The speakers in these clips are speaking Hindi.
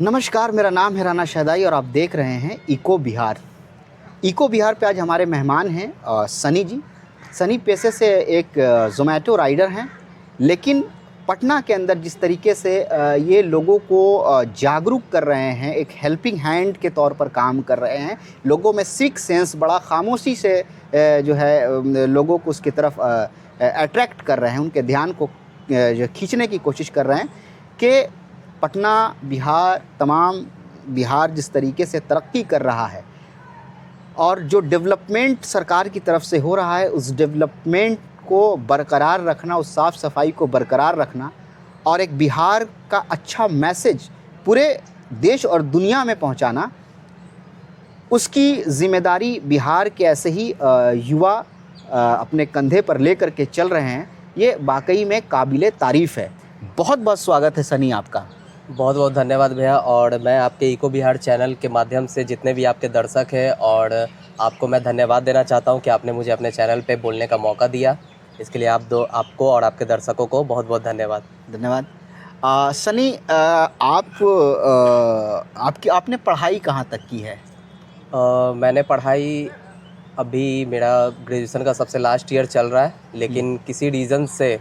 नमस्कार, मेरा नाम है राना शहदाई और आप देख रहे हैं इको बिहार। इको बिहार पे आज हमारे मेहमान हैं सनी जी। सनी पेशे से एक ज़ोमैटो राइडर हैं, लेकिन पटना के अंदर जिस तरीके से ये लोगों को जागरूक कर रहे हैं, एक हेल्पिंग हैंड के तौर पर काम कर रहे हैं। लोगों में सिक्स्थ सेंस बड़ा खामोशी से जो है लोगों को उसकी तरफ अट्रैक्ट कर रहे हैं, उनके ध्यान को जो खींचने की कोशिश कर रहे हैं कि पटना, बिहार, तमाम बिहार जिस तरीके से तरक्की कर रहा है और जो डेवलपमेंट सरकार की तरफ से हो रहा है, उस डेवलपमेंट को बरकरार रखना, उस साफ़ सफाई को बरकरार रखना और एक बिहार का अच्छा मैसेज पूरे देश और दुनिया में पहुंचाना, उसकी ज़िम्मेदारी बिहार के ऐसे ही युवा अपने कंधे पर लेकर के चल रहे हैं। ये वाकई में काबिले तारीफ़ है। बहुत बहुत स्वागत है सनी आपका। बहुत बहुत धन्यवाद भैया। और मैं आपके इको बिहार चैनल के माध्यम से जितने भी आपके दर्शक हैं और आपको मैं धन्यवाद देना चाहता हूं कि आपने मुझे अपने चैनल पे बोलने का मौका दिया। इसके लिए आपको और आपके दर्शकों को बहुत बहुत धन्यवाद। धन्यवाद। सनी, आपने पढ़ाई कहाँ तक की है? मैंने पढ़ाई, अभी मेरा ग्रेजुएशन का सबसे लास्ट ईयर चल रहा है, लेकिन किसी रीज़न से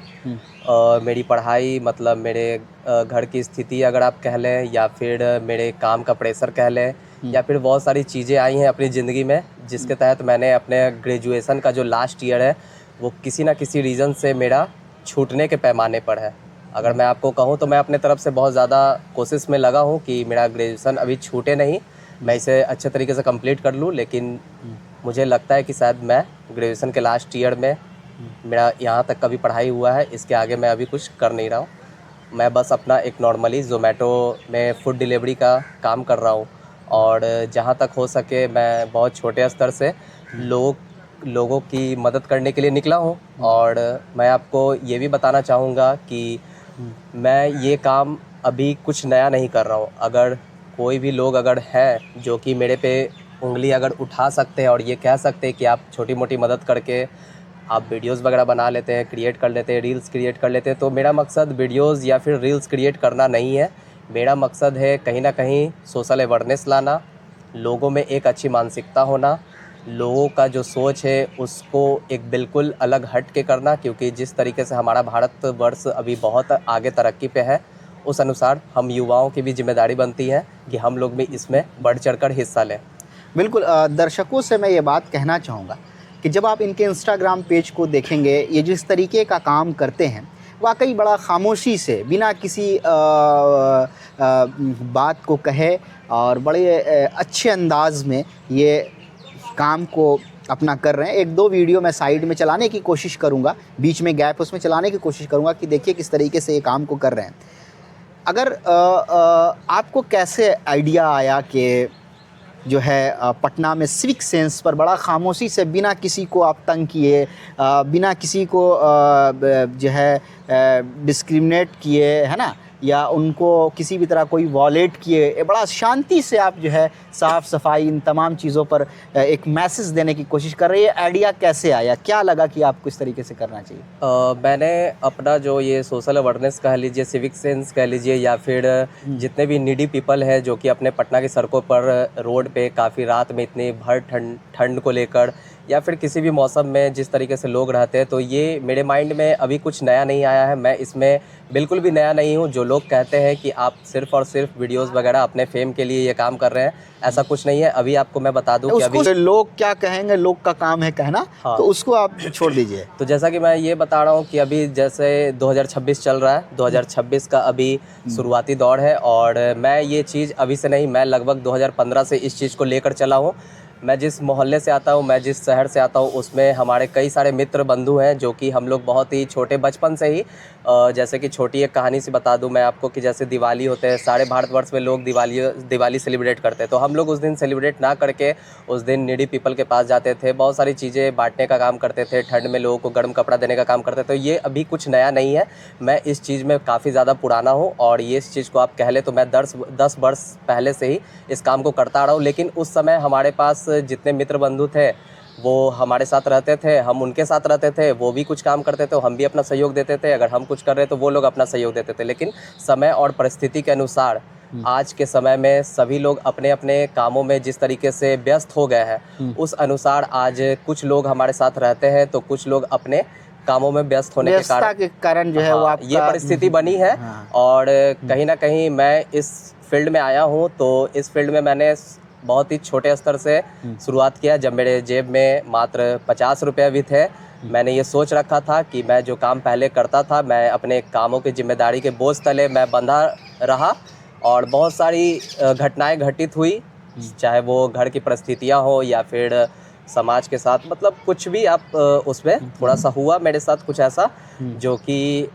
मेरी पढ़ाई, मतलब मेरे घर की स्थिति अगर आप कह लें, या फिर मेरे काम का प्रेशर कह लें, या फिर बहुत सारी चीज़ें आई हैं अपनी ज़िंदगी में जिसके तहत मैंने अपने ग्रेजुएशन का जो लास्ट ईयर है वो किसी ना किसी रीज़न से मेरा छूटने के पैमाने पर है। अगर मैं आपको कहूँ तो मैं अपने तरफ से बहुत ज़्यादा कोशिश में लगा हूँ कि मेरा ग्रेजुएशन अभी छूटे नहीं, मैं इसे अच्छे तरीके से कंप्लीट कर लूँ। लेकिन मुझे लगता है कि शायद मैं ग्रेजुएशन के लास्ट ईयर में मेरा यहाँ तक कभी पढ़ाई हुआ है, इसके आगे मैं अभी कुछ कर नहीं रहा हूँ। मैं बस अपना एक नॉर्मली ज़ोमैटो में फ़ूड डिलीवरी का काम कर रहा हूँ और जहाँ तक हो सके मैं बहुत छोटे स्तर से लोगों की मदद करने के लिए निकला हूँ। और मैं आपको ये भी बताना चाहूँगा कि मैं ये काम अभी कुछ नया नहीं कर रहा हूँ। अगर कोई भी लोग अगर हैं जो कि मेरे पे उंगली अगर उठा सकते हैं और ये कह सकते हैं कि आप छोटी मोटी मदद करके आप वीडियोस वगैरह बना लेते हैं, क्रिएट कर लेते हैं, रील्स क्रिएट कर लेते हैं, तो मेरा मकसद वीडियोस या फिर रील्स क्रिएट करना नहीं है। मेरा मकसद है कहीं ना कहीं सोशल अवेयरनेस लाना, लोगों में एक अच्छी मानसिकता होना, लोगों का जो सोच है उसको एक बिल्कुल अलग हट के करना। क्योंकि जिस तरीके से हमारा भारतवर्ष अभी बहुत आगे तरक्की पे है, उस अनुसार हम युवाओं की भी जिम्मेदारी बनती है कि हम लोग भी इसमें बढ़ चढ़कर हिस्सा लें। बिल्कुल। दर्शकों से मैं ये बात कहना चाहूँगा कि जब आप इनके इंस्टाग्राम पेज को देखेंगे, ये जिस तरीके का काम करते हैं, वाकई बड़ा खामोशी से बिना किसी बात को कहे और बड़े अच्छे अंदाज में ये काम को अपना कर रहे हैं। एक दो वीडियो मैं साइड में चलाने की कोशिश करूँगा, बीच में गैप उसमें चलाने की कोशिश करूँगा कि देखिए किस तरीके से ये काम को कर रहे हैं। अगर आपको कैसे आइडिया आया कि जो है पटना में सिविक सेंस पर बड़ा खामोशी से बिना किसी को आप तंग किए, बिना किसी को जो है डिस्क्रिमिनेट किए, है ना, या उनको किसी भी तरह कोई वॉलेट किए, बड़ा शांति से आप जो है साफ़ सफाई इन तमाम चीज़ों पर एक मैसेज देने की कोशिश कर रही है। आइडिया कैसे आया, क्या लगा कि आपको इस तरीके से करना चाहिए? मैंने अपना जो ये सोशल अवेयरनेस कह लीजिए, सिविक सेंस कह लीजिए, या फिर जितने भी नीडी पीपल है जो कि अपने पटना की सड़कों पर रोड पे काफ़ी रात में इतनी भर ठंड को लेकर या फिर किसी भी मौसम में जिस तरीके से लोग रहते हैं, तो ये मेरे माइंड में अभी कुछ नया नहीं आया है। मैं इसमें बिल्कुल भी नया नहीं हूँ। जो लोग कहते हैं कि आप सिर्फ़ और सिर्फ वीडियोस वगैरह अपने फेम के लिए ये काम कर रहे हैं, ऐसा कुछ नहीं है। अभी आपको मैं बता दूं कि अभी लोग क्या कहेंगे, लोग का काम है कहना। हाँ। तो उसको आप छोड़ दीजिए। तो जैसा कि मैं ये बता रहा हूँ कि अभी जैसे 2026 चल रहा है, 2026 का अभी शुरुआती दौर है और मैं ये चीज़ अभी से नहीं, मैं लगभग 2015 से इस चीज़ को लेकर चला हूँ। मैं जिस मोहल्ले से आता हूँ, मैं जिस शहर से आता हूँ, उसमें हमारे कई सारे मित्र बंधु हैं जो कि हम लोग बहुत ही छोटे बचपन से ही, जैसे कि छोटी एक कहानी से बता दूं मैं आपको कि जैसे दिवाली होते हैं, सारे भारतवर्ष में लोग दिवाली सेलिब्रेट करते हैं, तो हम लोग उस दिन सेलिब्रेट ना करके उस दिन नीडी पीपल के पास जाते थे, बहुत सारी चीज़ें बांटने का काम करते थे, ठंड में लोगों को गर्म कपड़ा देने का काम करते थे। तो ये अभी कुछ नया नहीं है, मैं इस चीज़ में काफ़ी ज़्यादा पुराना हूँ और ये इस चीज़ को आप कह लें तो मैं 10 वर्ष पहले से ही इस काम को करता रहा हूँ। लेकिन उस समय हमारे पास जितने मित्र बंधु थे वो हमारे साथ रहते थे, हम उनके साथ रहते थे, वो भी कुछ काम करते थे, हम भी अपना सहयोग देते थे, अगर हम कुछ कर रहे तो वो लोग अपना सहयोग देते थे। लेकिन समय और परिस्थिति के अनुसार आज के समय में सभी लोग अपने अपने कामों में जिस तरीके से व्यस्त हो गए हैं, उस अनुसार आज कुछ लोग हमारे साथ रहते हैं तो कुछ लोग अपने कामों में व्यस्त होने के कारण जो है वो हाँ, आपका ये परिस्थिति बनी है। हाँ। और कहीं ना कहीं मैं इस फील्ड में आया हूँ, तो इस फील्ड में मैंने बहुत ही छोटे स्तर से शुरुआत किया। जब मेरे जेब में मात्र 50 रुपये भी थे, मैंने ये सोच रखा था कि मैं जो काम पहले करता था, मैं अपने कामों की जिम्मेदारी के बोझ तले मैं बंधा रहा और बहुत सारी घटनाएं घटित हुई, चाहे वो घर की परिस्थितियां हो या फिर समाज के साथ, मतलब कुछ भी आप उसमें थोड़ा सा हुआ मेरे साथ कुछ ऐसा, जो कि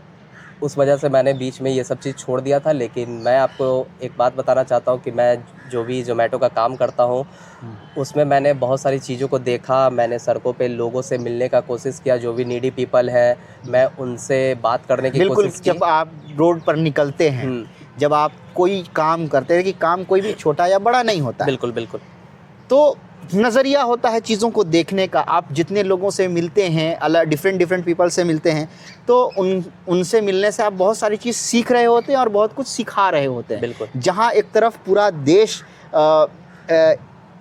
उस वजह से मैंने बीच में ये सब चीज़ छोड़ दिया था। लेकिन मैं आपको एक बात बताना चाहता हूँ कि मैं जो भी ज़ोमैटो का काम करता हूँ, उसमें मैंने बहुत सारी चीज़ों को देखा। मैंने सड़कों पे लोगों से मिलने का कोशिश किया, जो भी नीडी पीपल है, मैं उनसे बात करने की बिल्कुल। कोशिश की। जब आप रोड पर निकलते हैं, जब आप कोई काम करते हैं, कि काम कोई भी छोटा या बड़ा नहीं होता है, बिल्कुल बिल्कुल, तो नज़रिया होता है चीज़ों को देखने का। आप जितने लोगों से मिलते हैं, अलग डिफरेंट पीपल से मिलते हैं, तो उनसे मिलने से आप बहुत सारी चीज़ सीख रहे होते हैं और बहुत कुछ सिखा रहे होते हैं। बिल्कुल। जहाँ एक तरफ पूरा देश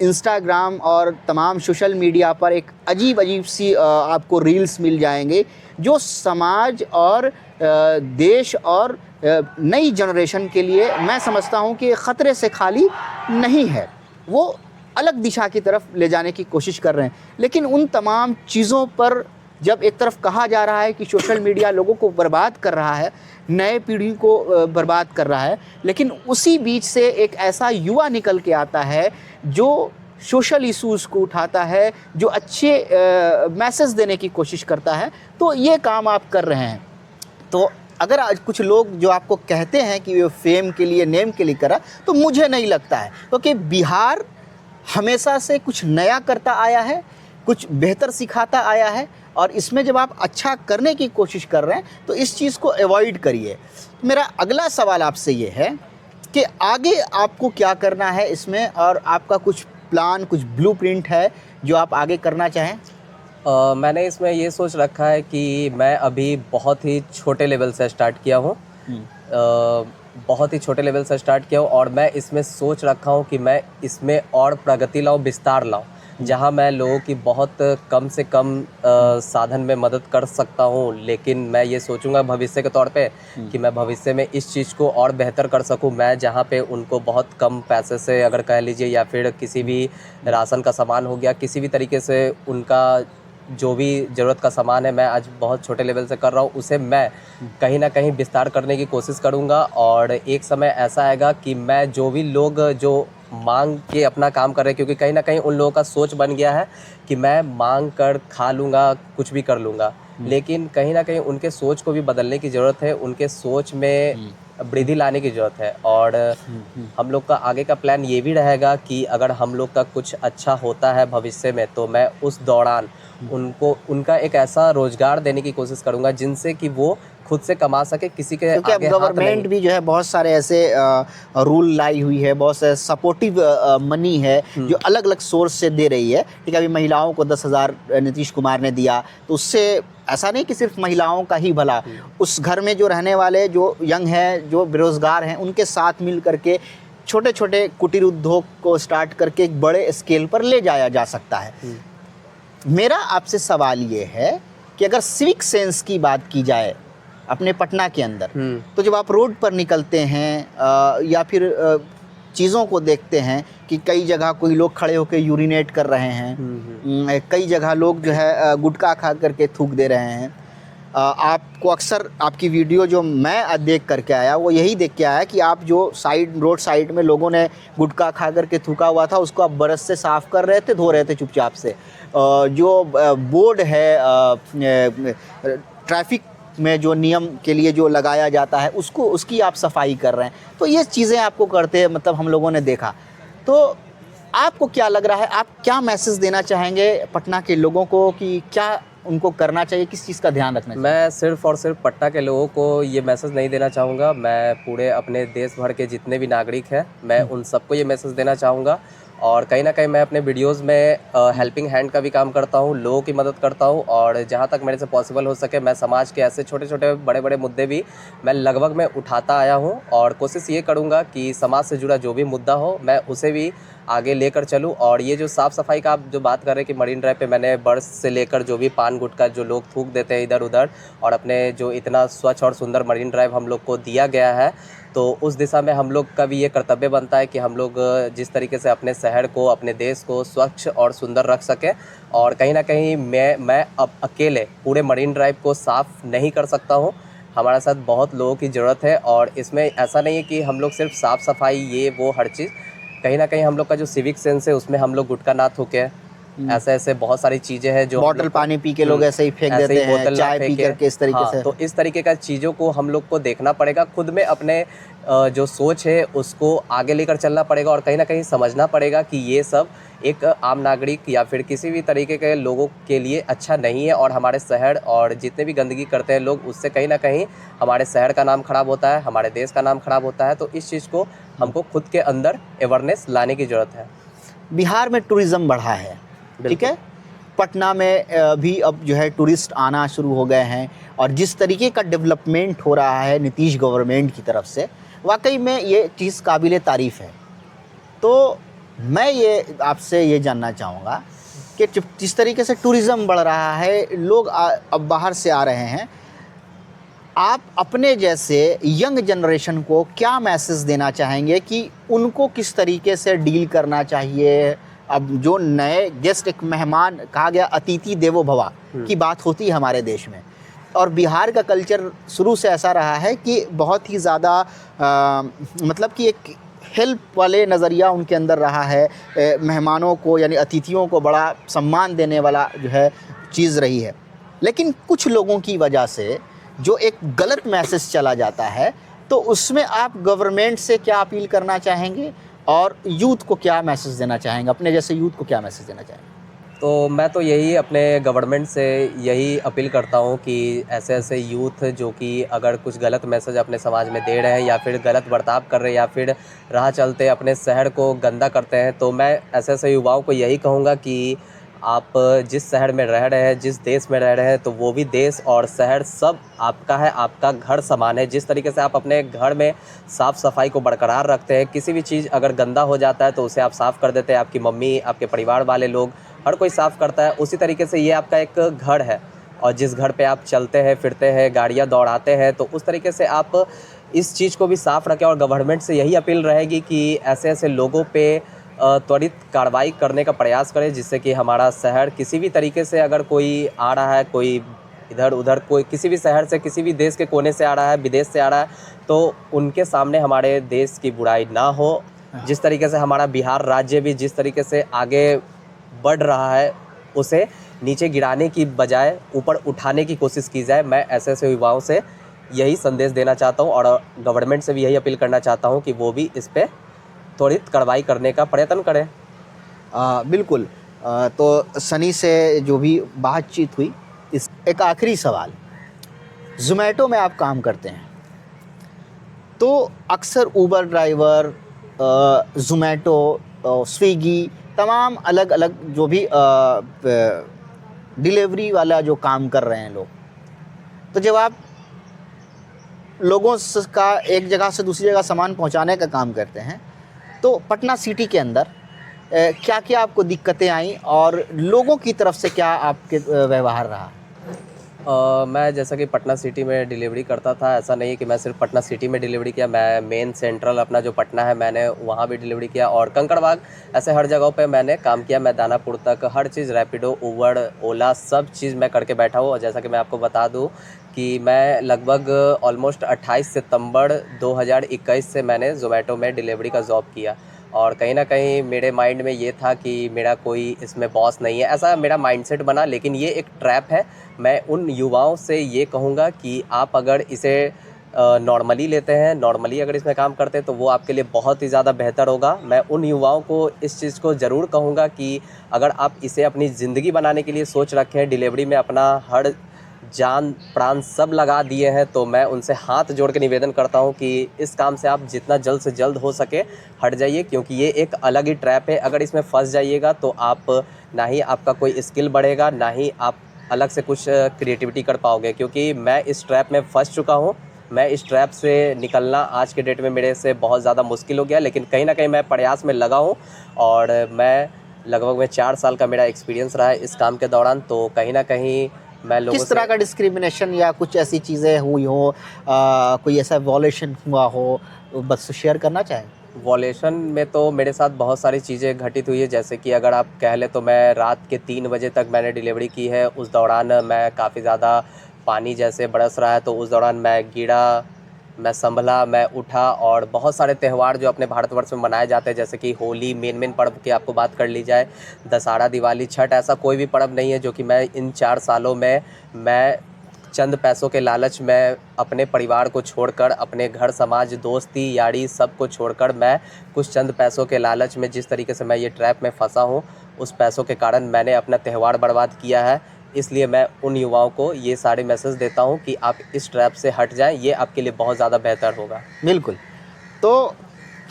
इंस्टाग्राम और तमाम सोशल मीडिया पर एक अजीब सी आपको रील्स मिल जाएंगे, जो समाज और देश और नई जनरेशन के लिए मैं समझता हूँ कि ख़तरे से खाली नहीं है। वो अलग दिशा की तरफ ले जाने की कोशिश कर रहे हैं। लेकिन उन तमाम चीज़ों पर जब एक तरफ कहा जा रहा है कि सोशल मीडिया लोगों को बर्बाद कर रहा है, नए पीढ़ी को बर्बाद कर रहा है, लेकिन उसी बीच से एक ऐसा युवा निकल के आता है जो सोशल इश्यूज़ को उठाता है, जो अच्छे मैसेज देने की कोशिश करता है। तो ये काम आप कर रहे हैं। तो अगर आज कुछ लोग जो आपको कहते हैं कि वो फेम के लिए, नेम के लिए करा, तो मुझे नहीं लगता है, क्योंकि बिहार हमेशा से कुछ नया करता आया है, कुछ बेहतर सिखाता आया है, और इसमें जब आप अच्छा करने की कोशिश कर रहे हैं तो इस चीज़ को अवॉइड करिए। मेरा अगला सवाल आपसे ये है कि आगे आपको क्या करना है इसमें, और आपका कुछ प्लान, कुछ ब्लूप्रिंट है जो आप आगे करना चाहें? मैंने इसमें ये सोच रखा है कि मैं अभी बहुत ही छोटे लेवल से स्टार्ट किया हूँ, बहुत ही छोटे लेवल से स्टार्ट किया हूँ, और मैं इसमें सोच रखा हूँ कि मैं इसमें और प्रगति लाऊँ, विस्तार लाऊँ, जहाँ मैं लोगों की बहुत कम से कम साधन में मदद कर सकता हूँ। लेकिन मैं ये सोचूंगा भविष्य के तौर पे कि मैं भविष्य में इस चीज़ को और बेहतर कर सकूँ। मैं जहाँ पे उनको बहुत कम पैसे से, अगर कह लीजिए, या फिर किसी भी राशन का सामान हो गया, किसी भी तरीके से उनका जो भी ज़रूरत का सामान है, मैं आज बहुत छोटे लेवल से कर रहा हूँ, उसे मैं कहीं ना कहीं विस्तार करने की कोशिश करूँगा। और एक समय ऐसा आएगा कि मैं जो भी लोग जो मांग के अपना काम कर रहे हैं, क्योंकि कहीं ना कहीं उन लोगों का सोच बन गया है कि मैं मांग कर खा लूँगा, कुछ भी कर लूँगा, लेकिन कहीं ना कहीं उनके सोच को भी बदलने की ज़रूरत है, उनके सोच में वृद्धि लाने की ज़रूरत है। और हम लोग का आगे का प्लान ये भी रहेगा कि अगर हम लोग का कुछ अच्छा होता है भविष्य में, तो मैं उस दौरान उनको उनका एक ऐसा रोज़गार देने की कोशिश करूँगा जिनसे कि वो खुद से कमा सके, किसी के क्योंकि अब आगे हाथ गवर्नमेंट नहीं। भी जो है बहुत सारे ऐसे रूल लाई हुई है, बहुत सारे सपोर्टिव मनी है जो अलग अलग सोर्स से दे रही है। ठीक है, अभी महिलाओं को 10,000 नीतीश कुमार ने दिया, तो उससे ऐसा नहीं कि सिर्फ महिलाओं का ही भला, उस घर में जो रहने वाले जो यंग हैं, जो बेरोज़गार हैं, उनके साथ मिल करके छोटे छोटे कुटीर उद्योग को स्टार्ट करके एक बड़े स्केल पर ले जाया जा सकता है। मेरा आपसे सवाल ये है कि अगर सिविक सेंस की बात की जाए अपने पटना के अंदर, तो जब आप रोड पर निकलते हैं या फिर चीज़ों को देखते हैं कि कई जगह कोई लोग खड़े होकर यूरिनेट कर रहे हैं, कई जगह लोग जो है गुटखा खा करके थूक दे रहे हैं, आपको अक्सर आपकी वीडियो जो मैं देख करके आया वो यही देख के आया कि आप जो रोड साइड में लोगों ने गुटखा खा करके थूका हुआ था उसको आप ब्रश से साफ़ कर रहे थे, धो रहे थे चुपचाप से। जो बोर्ड है ट्रैफिक में जो नियम के लिए जो लगाया जाता है उसकी आप सफाई कर रहे हैं। तो ये चीज़ें आपको करते मतलब हम लोगों ने देखा। तो आपको क्या लग रहा है, आप क्या मैसेज देना चाहेंगे पटना के लोगों को कि क्या उनको करना चाहिए, किस चीज़ का ध्यान रखना चाहिए? मैं सिर्फ़ और सिर्फ पटना के लोगों को ये मैसेज नहीं देना चाहूँगा, मैं पूरे अपने देश भर के जितने भी नागरिक हैं, मैं उन सबको ये मैसेज देना चाहूँगा। और कहीं ना कहीं मैं अपने वीडियोस में हेल्पिंग हैंड का भी काम करता हूँ, लोगों की मदद करता हूँ, और जहाँ तक मेरे से पॉसिबल हो सके मैं समाज के ऐसे छोटे छोटे बड़े बड़े मुद्दे भी मैं लगभग मैं उठाता आया हूँ, और कोशिश ये करूँगा कि समाज से जुड़ा जो भी मुद्दा हो मैं उसे भी आगे लेकर चलूँ। और ये जो साफ़ सफाई का आप जो बात कर रहे हैं कि मरीन ड्राइव पे मैंने बर्ड्स से लेकर जो भी पान गुटखा जो लोग थूक देते हैं इधर उधर, और अपने जो इतना स्वच्छ और सुंदर मरीन ड्राइव हम लोग को दिया गया है, तो उस दिशा में हम लोग का भी ये कर्तव्य बनता है कि हम लोग जिस तरीके से अपने शहर को, अपने देश को स्वच्छ और सुंदर रख सकें। और कहीं ना कहीं मैं अब अकेले पूरे मरीन ड्राइव को साफ़ नहीं कर सकता हूँ, हमारे साथ बहुत लोगों की ज़रूरत है। और इसमें ऐसा नहीं है कि हम लोग सिर्फ साफ़ सफाई ये वो हर चीज़, कहीं ना कहीं हम लोग का जो सिविक सेंस है उसमें हम लोग गुटखा ना थूकें, ऐसे ऐसे बहुत सारी चीज़ें हैं जो हम बॉटल लोग को- पानी पी के लोग ऐसे ही फेंक ऐसे देते ही हैं, बोतल ना चाय पी फेंके। करके इस तरीके हाँ, से। तो इस तरीके का चीज़ों को हम लोग को देखना पड़ेगा, खुद में अपने जो सोच है उसको आगे लेकर चलना पड़ेगा, और कहीं ना कहीं समझना पड़ेगा कि ये सब एक आम नागरिक या फिर किसी भी तरीके के लोगों के लिए अच्छा नहीं है। और हमारे शहर और जितने भी गंदगी करते हैं लोग, उससे कहीं ना कहीं हमारे शहर का नाम खराब होता है, हमारे देश का नाम खराब होता है। तो इस चीज़ को हमको खुद के अंदर अवेयरनेस लाने की ज़रूरत है। बिहार में टूरिज़्म बढ़ा है, ठीक है। पटना में भी अब जो है टूरिस्ट आना शुरू हो गए हैं, और जिस तरीके का डेवलपमेंट हो रहा है नीतीश गवर्नमेंट की तरफ से, वाकई में ये चीज़ काबिले तारीफ़ है। तो मैं ये आपसे ये जानना चाहूँगा कि जिस तरीके से टूरिज़्म बढ़ रहा है, लोग अब बाहर से आ रहे हैं, आप अपने जैसे यंग जनरेशन को क्या मैसेज देना चाहेंगे कि उनको किस तरीके से डील करना चाहिए? अब जो नए गेस्ट, एक मेहमान, कहा गया अतिथि देवो भवा की बात होती है हमारे देश में, और बिहार का कल्चर शुरू से ऐसा रहा है कि बहुत ही ज़्यादा मतलब कि एक हेल्प वाले नज़रिया उनके अंदर रहा है, मेहमानों को यानी अतिथियों को बड़ा सम्मान देने वाला जो है चीज़ रही है। लेकिन कुछ लोगों की वजह से जो एक गलत मैसेज चला जाता है, तो उसमें आप गवर्नमेंट से क्या अपील करना चाहेंगे और यूथ को क्या मैसेज देना चाहेंगे, अपने जैसे यूथ को क्या मैसेज देना चाहेंगे? तो मैं तो यही अपने गवर्नमेंट से यही अपील करता हूँ कि ऐसे ऐसे यूथ जो कि अगर कुछ गलत मैसेज अपने समाज में दे रहे हैं या फिर गलत बर्ताव कर रहे हैं या फिर राह चलते अपने शहर को गंदा करते हैं, तो मैं ऐसे ऐसे युवाओं को यही कहूँगा कि आप जिस शहर में रह रहे हैं, जिस देश में रह रहे हैं, तो वो भी देश और शहर सब आपका है, आपका घर समान है। जिस तरीके से आप अपने घर में साफ़ सफाई को बरकरार रखते हैं, किसी भी चीज़ अगर गंदा हो जाता है तो उसे आप साफ़ कर देते हैं, आपकी मम्मी, आपके परिवार वाले लोग, हर कोई साफ़ करता है, उसी तरीके से ये आपका एक घर है। और जिस घर पे आप चलते हैं, फिरते हैं, गाड़ियाँ दौड़ाते हैं, तो उस तरीके से आप इस चीज़ को भी साफ़ रखें। और गवर्नमेंट से यही अपील रहेगी कि ऐसे ऐसे लोगों पे त्वरित कार्रवाई करने का प्रयास करें, जिससे कि हमारा शहर किसी भी तरीके से अगर कोई आ रहा है, कोई इधर उधर, कोई किसी भी शहर से, किसी भी देश के कोने से आ रहा है, विदेश से आ रहा है, तो उनके सामने हमारे देश की बुराई ना हो। जिस तरीके से हमारा बिहार राज्य भी जिस तरीके से आगे बढ़ रहा है, उसे नीचे गिराने की बजाय ऊपर उठाने की कोशिश की जाए। मैं ऐसे ऐसे युवाओं से यही संदेश देना चाहता हूँ, और गवर्नमेंट से भी यही अपील करना चाहता हूँ कि वो भी इस पे त्वरित कार्रवाई करने का प्रयत्न करें। बिल्कुल। तो सनी से जो भी बातचीत हुई, इस एक आखिरी सवाल, ज़ोमैटो में आप काम करते हैं, तो अक्सर ऊबर ड्राइवर, ज़ोमैटो, स्विगी, तमाम अलग अलग जो भी डिलीवरी वाला जो काम कर रहे हैं लोग, तो जब आप लोगों का एक जगह से दूसरी जगह सामान पहुंचाने का काम करते हैं, तो पटना सिटी के अंदर क्या क्या आपको दिक्कतें आई और लोगों की तरफ से क्या आपके व्यवहार रहा? मैं जैसा कि पटना सिटी में डिलीवरी करता था, ऐसा नहीं है कि मैं सिर्फ पटना सिटी में डिलीवरी किया, मैं मेन सेंट्रल अपना जो पटना है मैंने वहाँ भी डिलीवरी किया, और कंकड़बाग, ऐसे हर जगहों पे मैंने काम किया। मैं दानापुर तक हर चीज़, रैपिडो, उबर, ओला, सब चीज़ मैं करके बैठा हूँ। और जैसा कि मैं आपको बता दूँ कि मैं लगभग ऑलमोस्ट 28 सितंबर 2021 से मैंने ज़ोमैटो में डिलीवरी का जॉब किया। और कहीं न कहीं मेरे माइंड में ये था कि मेरा कोई इसमें बॉस नहीं है, ऐसा मेरा माइंडसेट बना। लेकिन ये एक ट्रैप है। मैं उन युवाओं से ये कहूँगा कि आप अगर इसे नॉर्मली लेते हैं, नॉर्मली अगर इसमें काम करते हैं, तो वो आपके लिए बहुत ही ज़्यादा बेहतर होगा। मैं उन युवाओं को इस चीज़ को ज़रूर कहूँगा कि अगर आप इसे अपनी ज़िंदगी बनाने के लिए सोच रखे हैं, डिलीवरी में अपना हर जान प्राण सब लगा दिए हैं, तो मैं उनसे हाथ जोड़ के निवेदन करता हूं कि इस काम से आप जितना जल्द से जल्द हो सके हट जाइए, क्योंकि ये एक अलग ही ट्रैप है। अगर इसमें फंस जाइएगा तो आप ना ही आपका कोई स्किल बढ़ेगा, ना ही आप अलग से कुछ क्रिएटिविटी कर पाओगे, क्योंकि मैं इस ट्रैप में फंस चुका हूँ। मैं इस ट्रैप से निकलना आज के डेट में मेरे से बहुत ज़्यादा मुश्किल हो गया, लेकिन कहीं ना कहीं मैं प्रयास में लगा हूँ और मैं लगभग 4 साल का मेरा एक्सपीरियंस रहा है इस काम के दौरान। तो कहीं ना कहीं मैं लोगों किस तरह का डिस्क्रिमिनेशन या कुछ ऐसी चीज़ें हुई हो, कोई ऐसा वॉलेशन हुआ हो, बस शेयर करना चाहें? वॉलेशन में तो मेरे साथ बहुत सारी चीज़ें घटित हुई है, जैसे कि अगर आप कह लें तो मैं रात के 3 बजे तक मैंने डिलीवरी की है। उस दौरान मैं काफ़ी ज़्यादा पानी जैसे बरस रहा है, तो उस दौरान मैं गिरा, मैं संभला, मैं उठा। और बहुत सारे त्यौहार जो अपने भारतवर्ष में मनाए जाते हैं, जैसे कि होली, मेन पर्व की आपको बात कर ली जाए, दशहरा, दिवाली, छठ, ऐसा कोई भी पर्व नहीं है जो कि मैं इन 4 सालों में मैं चंद पैसों के लालच में अपने परिवार को छोड़कर, अपने घर समाज, दोस्ती यारी सब को छोड़कर, मैं कुछ चंद पैसों के लालच में जिस तरीके से मैं ये ट्रैप में फंसा हूँ, उस पैसों के कारण मैंने अपना त्यौहार बर्बाद किया है। इसलिए मैं उन युवाओं को ये सारे मैसेज देता हूँ कि आप इस ट्रैप से हट जाएं, ये आपके लिए बहुत ज़्यादा बेहतर होगा। बिल्कुल। तो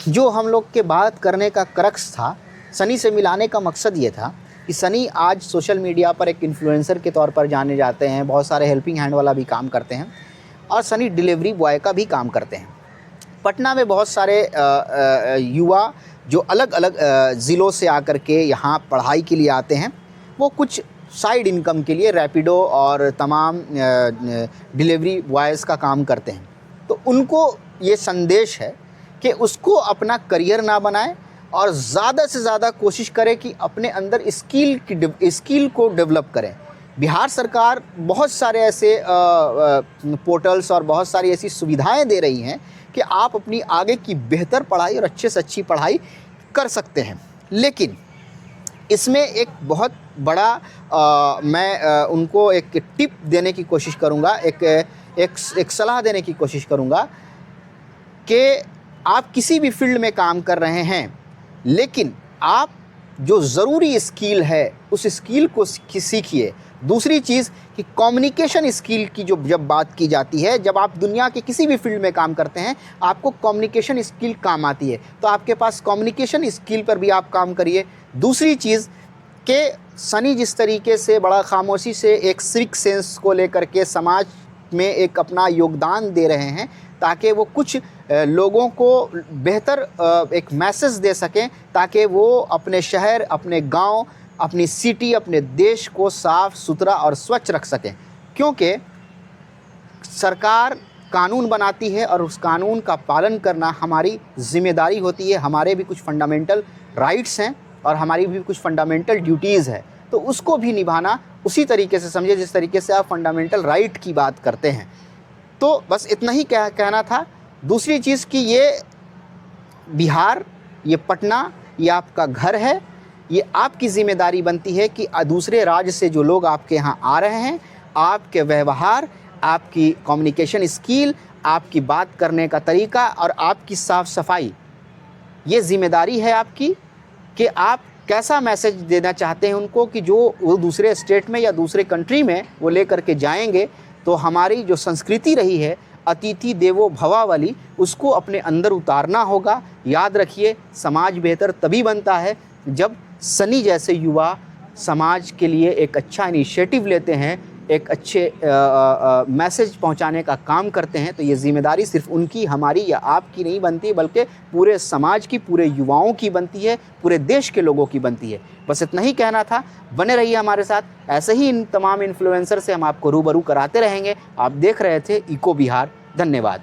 जो हम लोग के बात करने का क्रक्स था, सनी से मिलाने का मकसद ये था कि सनी आज सोशल मीडिया पर एक इन्फ्लुएंसर के तौर पर जाने जाते हैं, बहुत सारे हेल्पिंग हैंड वाला भी काम करते हैं और सनी डिलीवरी बॉय का भी काम करते हैं। पटना में बहुत सारे युवा जो अलग अलग ज़िलों से आकर के यहाँ पढ़ाई के लिए आते हैं, वो कुछ साइड इनकम के लिए रैपिडो और तमाम डिलीवरी बॉयज़ का काम करते हैं। तो उनको ये संदेश है कि उसको अपना करियर ना बनाए और ज़्यादा से ज़्यादा कोशिश करें कि अपने अंदर स्किल को डेवलप करें। बिहार सरकार बहुत सारे ऐसे पोर्टल्स और बहुत सारी ऐसी सुविधाएं दे रही हैं कि आप अपनी आगे की बेहतर पढ़ाई और अच्छे से अच्छी पढ़ाई कर सकते हैं। लेकिन इसमें एक बहुत बड़ा मैं उनको एक टिप देने की कोशिश करूँगा, एक सलाह देने की कोशिश करूँगा कि आप किसी भी फील्ड में काम कर रहे हैं, लेकिन आप जो ज़रूरी स्किल है उस स्किल को सीखिए। दूसरी चीज़ कि कम्युनिकेशन स्किल की जब बात की जाती है, जब आप दुनिया के किसी भी फील्ड में काम करते हैं, आपको कम्युनिकेशन स्किल काम आती है, तो आपके पास कम्युनिकेशन स्किल पर भी आप काम करिए। दूसरी चीज़ कि सनी जिस तरीके से बड़ा खामोशी से एक सिविक सेंस को लेकर के समाज में एक अपना योगदान दे रहे हैं, ताकि वो कुछ लोगों को बेहतर एक मैसेज दे सकें, ताकि वो अपने शहर, अपने गांव, अपनी सिटी, अपने देश को साफ़ सुथरा और स्वच्छ रख सकें। क्योंकि सरकार कानून बनाती है और उस कानून का पालन करना हमारी ज़िम्मेदारी होती है। हमारे भी कुछ फंडामेंटल राइट्स हैं और हमारी भी कुछ फंडामेंटल ड्यूटीज़ है, तो उसको भी निभाना उसी तरीके से समझिए जिस तरीके से आप फंडामेंटल राइट की बात करते हैं। तो बस इतना ही कहना था। दूसरी चीज़ कि ये बिहार, ये पटना, ये आपका घर है, ये आपकी ज़िम्मेदारी बनती है कि दूसरे राज्य से जो लोग आपके यहाँ आ रहे हैं, आपके व्यवहार, आपकी कम्युनिकेशन स्किल, आपकी बात करने का तरीका और आपकी साफ़ सफाई, ये ज़िम्मेदारी है आपकी कि आप कैसा मैसेज देना चाहते हैं उनको, कि जो वो दूसरे स्टेट में या दूसरे कंट्री में वो लेकर के जाएंगे, तो हमारी जो संस्कृति रही है अतिथि देवो भवा वाली, उसको अपने अंदर उतारना होगा। याद रखिए, समाज बेहतर तभी बनता है जब सनी जैसे युवा समाज के लिए एक अच्छा इनिशिएटिव लेते हैं, एक अच्छे मैसेज पहुंचाने का काम करते हैं। तो ये ज़िम्मेदारी सिर्फ उनकी, हमारी या आपकी नहीं बनती, बल्कि पूरे समाज की, पूरे युवाओं की बनती है, पूरे देश के लोगों की बनती है। बस इतना ही कहना था। बने रहिए हमारे साथ, ऐसे ही इन तमाम इन्फ्लुएंसर से हम आपको रूबरू कराते रहेंगे। आप देख रहे थे इको बिहार। धन्यवाद।